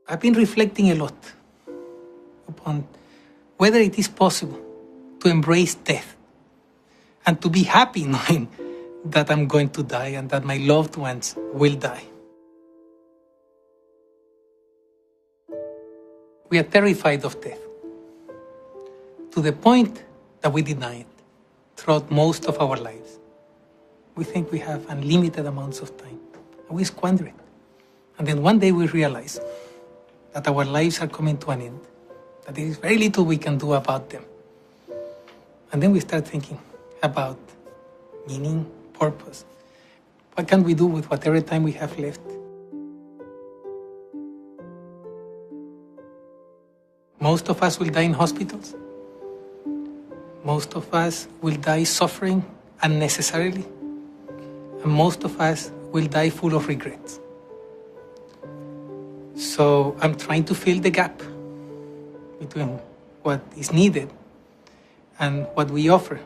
I've been reflecting a lot upon whether it is possible to embrace death and to be happy knowing that I'm going to die and that my loved ones will die. We are terrified of death to the point that we deny it throughout most of our lives. We think we have unlimited amounts of time and we squander it. And then one day we realize that our lives are coming to an end, that there is very little we can do about them. And then we start thinking about meaning, purpose. What can we do with whatever time we have left? Most of us will die in hospitals. Most of us will die suffering unnecessarily. And most of us will die full of regrets. So I'm trying to fill the gap between what is needed and what we offer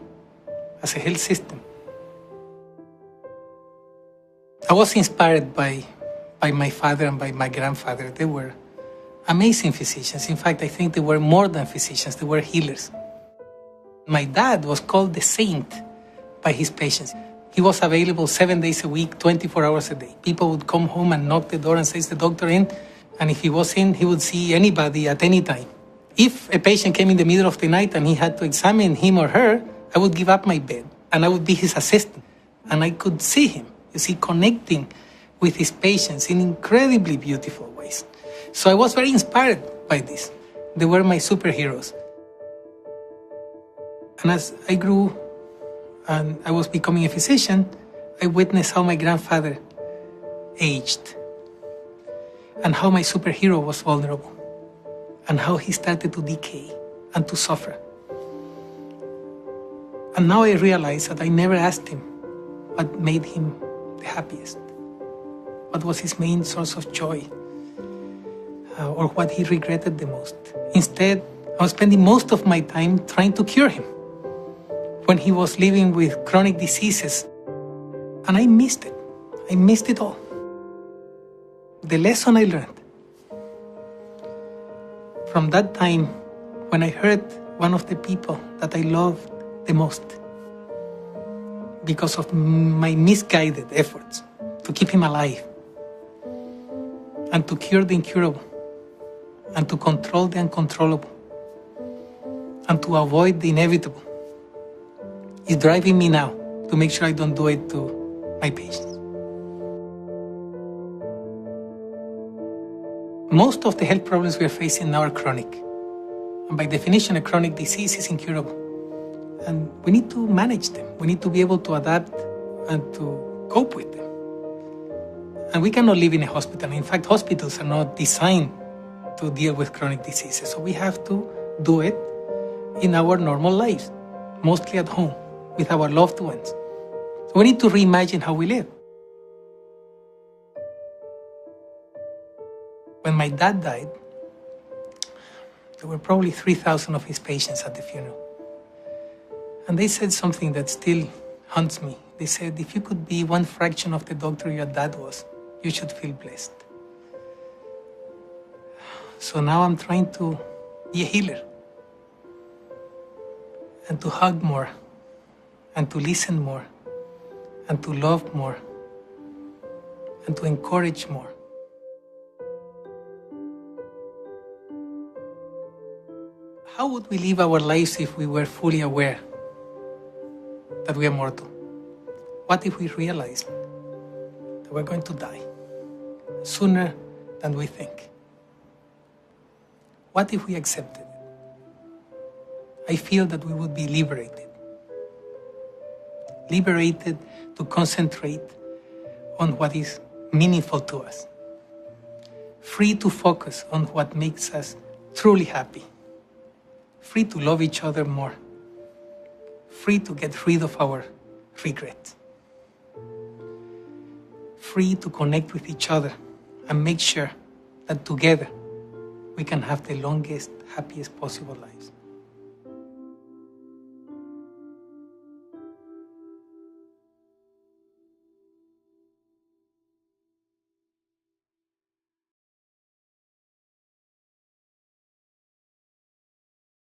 as a health system. I was inspired by my father and by my grandfather. They were amazing physicians. In fact, I think they were more than physicians, they were healers. My dad was called the saint by his patients. He was available 7 days a week, 24 hours a day. People would come home and knock the door and say, "Is the doctor in?" And if he was in, he would see anybody at any time. If a patient came in the middle of the night and he had to examine him or her, I would give up my bed and I would be his assistant. And I could see him, connecting with his patients in incredibly beautiful ways. So I was very inspired by this. They were my superheroes. And as I grew and I was becoming a physician, I witnessed how my grandfather aged and how my superhero was vulnerable and how he started to decay and to suffer. And now I realize that I never asked him what made him the happiest, what was his main source of joy, or what he regretted the most. Instead, I was spending most of my time trying to cure him when he was living with chronic diseases. And I missed it. I missed it all. The lesson I learned from that time when I heard one of the people that I loved the most, because of my misguided efforts to keep him alive and to cure the incurable and to control the uncontrollable and to avoid the inevitable, is driving me now to make sure I don't do it to my patients. Most of the health problems we are facing now are chronic. And by definition, a chronic disease is incurable. And we need to manage them. We need to be able to adapt and to cope with them. And we cannot live in a hospital. In fact, hospitals are not designed to deal with chronic diseases. So we have to do it in our normal lives, mostly at home, with our loved ones. So we need to reimagine how we live. When my dad died, there were probably 3,000 of his patients at the funeral. And they said something that still haunts me. They said, if you could be one fraction of the doctor your dad was, you should feel blessed. So now I'm trying to be a healer and to hug more and to listen more and to love more and to encourage more. How would we live our lives if we were fully aware that we are mortal? What if we realized that we're going to die sooner than we think? What if we accepted it? I feel that we would be liberated. Liberated to concentrate on what is meaningful to us. Free to focus on what makes us truly happy. Free to love each other more. Free to get rid of our regrets. Free to connect with each other and make sure that together we can have the longest, happiest possible lives.